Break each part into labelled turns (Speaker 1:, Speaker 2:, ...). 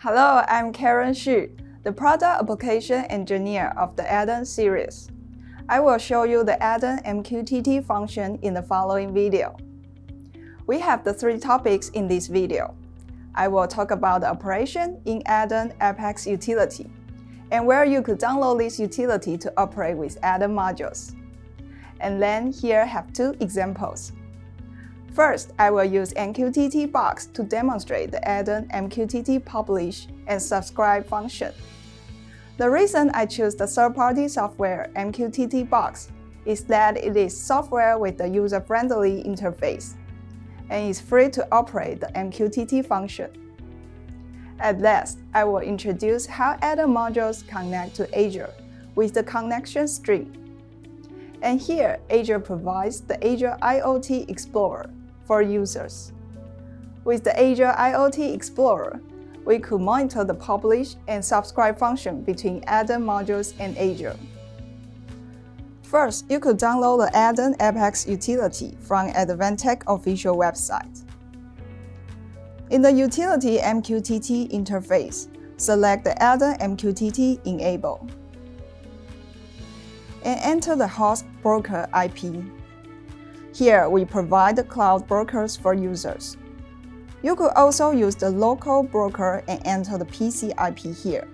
Speaker 1: Hello, I'm Karen Xu, the Product Application Engineer of the add-on series. I will show you the add-on MQTT function in the following video. We have the three topics in this video. I will talk about the operation in add-on APAX utility, and where you could download this utility to operate with add-on modules. And then here I have two examples. First, I will use MQTT box to demonstrate the add-on MQTT publish and subscribe function. The reason I choose the third-party software MQTT box is that it is software with a user-friendly interface and is free to operate the MQTT function. At last, I will introduce how add-on modules connect to Azure with the connection string. And here, Azure provides the Azure IoT Explorer for users. With the Azure IoT Explorer, we could monitor the publish and subscribe function between add-on modules and Azure. First, you could download the add-on APAX utility from Advantech official website. In the utility MQTT interface, select the add-on MQTT Enable and enter the host broker IP. Here, we provide the cloud brokers for users. You could also use the local broker and enter the PC IP here.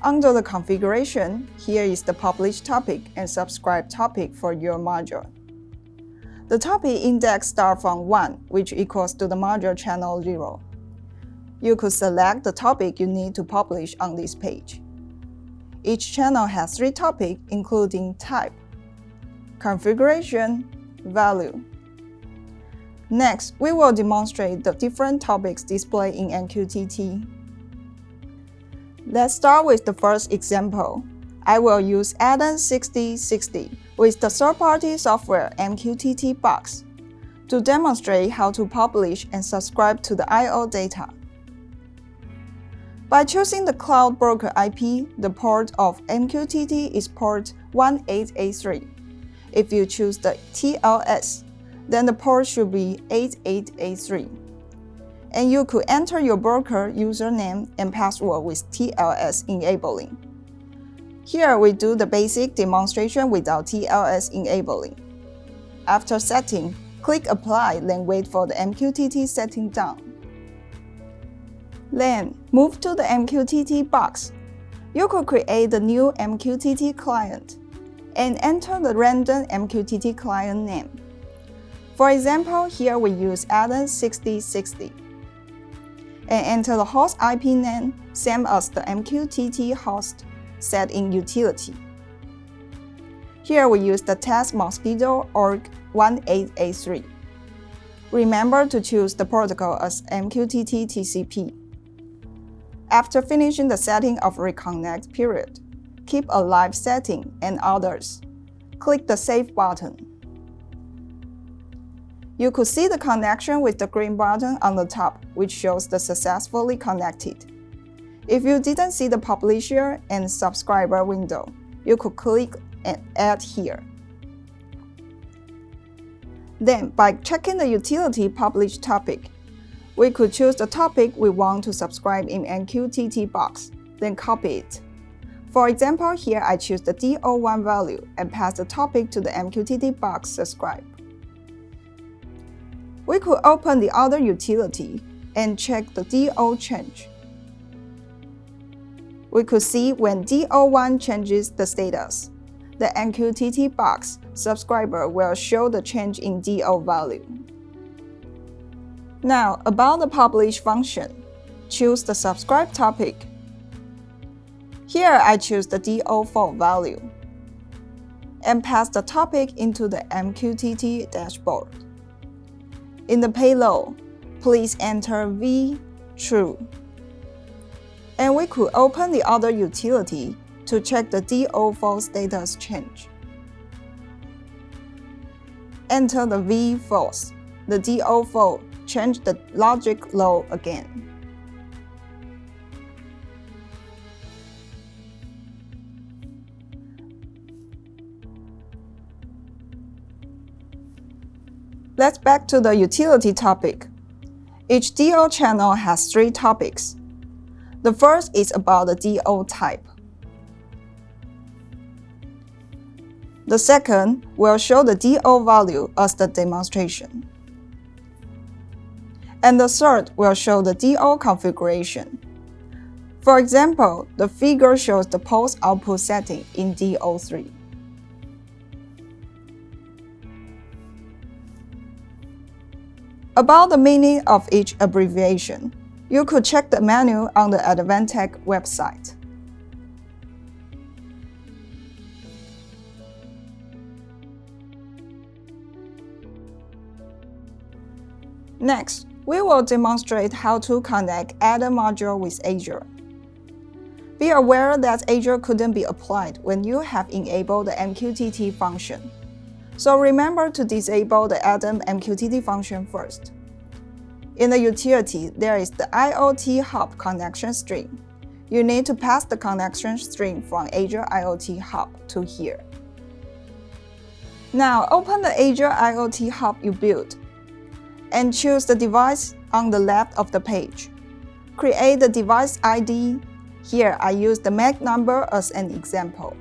Speaker 1: Under the configuration, here is the publish topic and subscribe topic for your module. The topic index starts from 1, which equals to the module channel 0. You could select the topic you need to publish on this page. Each channel has 3 topics, including type, configuration, value. Next, we will demonstrate the different topics displayed in MQTT. Let's start with the first example. I will use add-on 6060 with the third-party software MQTT box to demonstrate how to publish and subscribe to the I/O data. By choosing the cloud broker IP, the port of MQTT is port 1883. If you choose the TLS, then the port should be 8883. And you could enter your broker username and password with TLS enabling. Here we do the basic demonstration without TLS enabling. After setting, click Apply, then wait for the MQTT setting down. Then, move to the MQTT box. You could create the new MQTT client and enter the random MQTT client name. For example, here we use add-on 6060. And enter the host IP name, same as the MQTT host set in utility. Here we use the test mosquito org 1883. Remember to choose the protocol as MQTT TCP. After finishing the setting of reconnect period, keep a live setting and others. Click the Save button. You could see the connection with the green button on the top, which shows the successfully connected. If you didn't see the publisher and subscriber window, you could click and add here. Then, by checking the utility publish topic, we could choose the topic we want to subscribe in MQTT box, then copy it. For example, here I choose the DO1 value and pass the topic to the MQTT box subscribe. We could open the other utility and check the DO change. We could see when DO1 changes the status, the MQTT box subscriber will show the change in DO value. Now, about the publish function, choose the subscribe topic. Here I choose the DO4 value and pass the topic into the MQTT dashboard. In the payload, please enter V true. And we could open the other utility to check the DO4 status change. Enter the V false. The DO4 change the logic low again. Let's back to the utility topic. Each DO channel has 3 topics. The first is about the DO type. The second will show the DO value as the demonstration. And the third will show the DO configuration. For example, the figure shows the post-output setting in DO3. About the meaning of each abbreviation, you could check the menu on the Advantech website. Next, we will demonstrate how to connect Add-on module with Azure. Be aware that Azure couldn't be applied when you have enabled the MQTT function. So remember to disable the add-on MQTT function first. In the utility, there is the IoT Hub connection string. You need to pass the connection string from Azure IoT Hub to here. Now open the Azure IoT Hub you built and choose the device on the left of the page. Create the device ID. Here I use the MAC number as an example.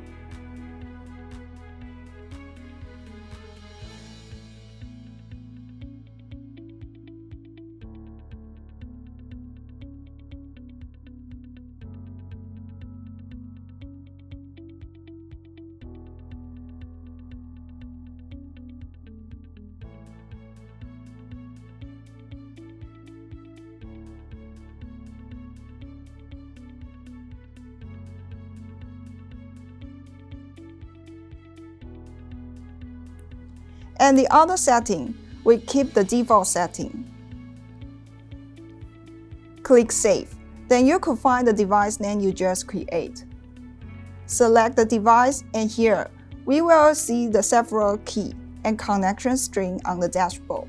Speaker 1: And the other setting, we keep the default setting. Click Save. Then you could find the device name you just create. Select the device, and here we will see the several key and connection string on the dashboard.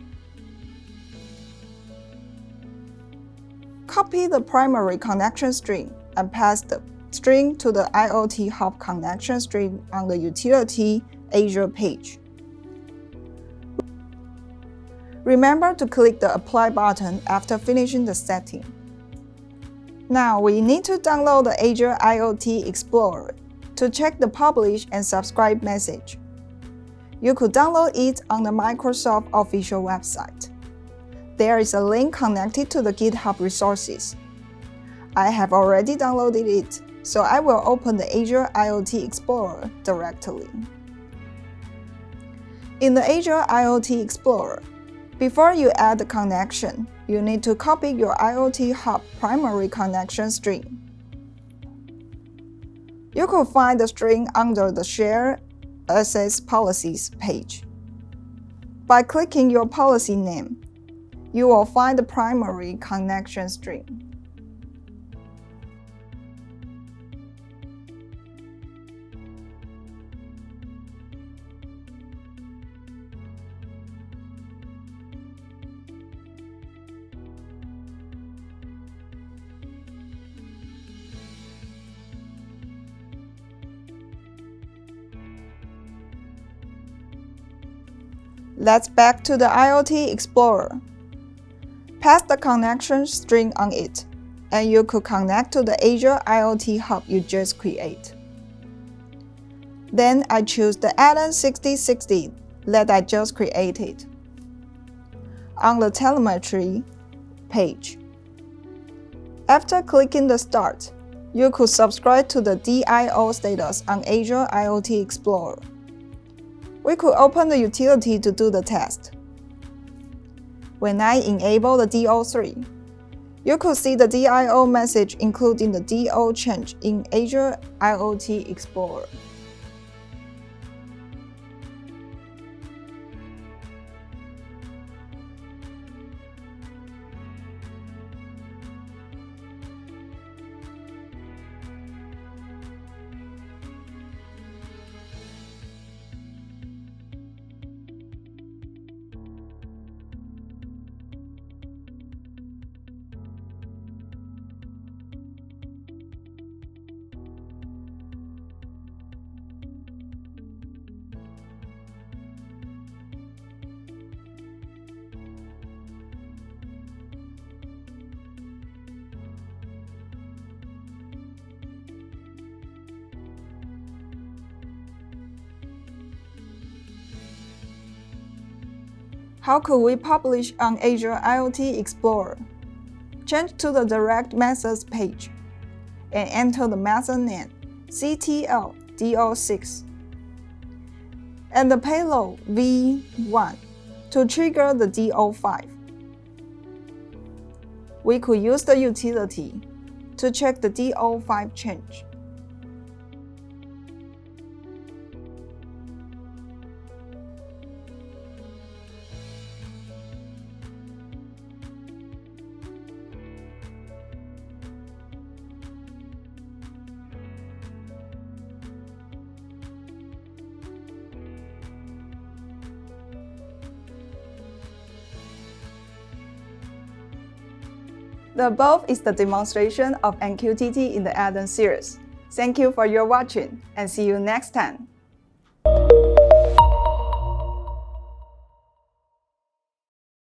Speaker 1: Copy the primary connection string and pass the string to the IoT Hub connection string on the utility Azure page. Remember to click the Apply button after finishing the setting. Now we need to download the Azure IoT Explorer to check the publish and subscribe message. You could download it on the Microsoft official website. There is a link connected to the GitHub resources. I have already downloaded it, so I will open the Azure IoT Explorer directly. In the Azure IoT Explorer, before you add the connection, you need to copy your IoT Hub primary connection string. You could find the string under the Share Access Policies page. By clicking your policy name, you will find the primary connection string. Let's back to the IoT Explorer. Pass the connection string on it, and you could connect to the Azure IoT Hub you just create. Then I choose the add-on 6060 that I just created. On the telemetry page, after clicking the Start, you could subscribe to the DIO status on Azure IoT Explorer. We could open the utility to do the test. When I enable the DO3, you could see the DIO message including the DO change in Azure IoT Explorer. How could we publish on Azure IoT Explorer? Change to the Direct Methods page and enter the method name CTL-DO6 and the payload V1 to trigger the DO5. We could use the utility to check the DO5 change. The above is the demonstration of MQTT in the add-on series. Thank you for your watching and see you next time.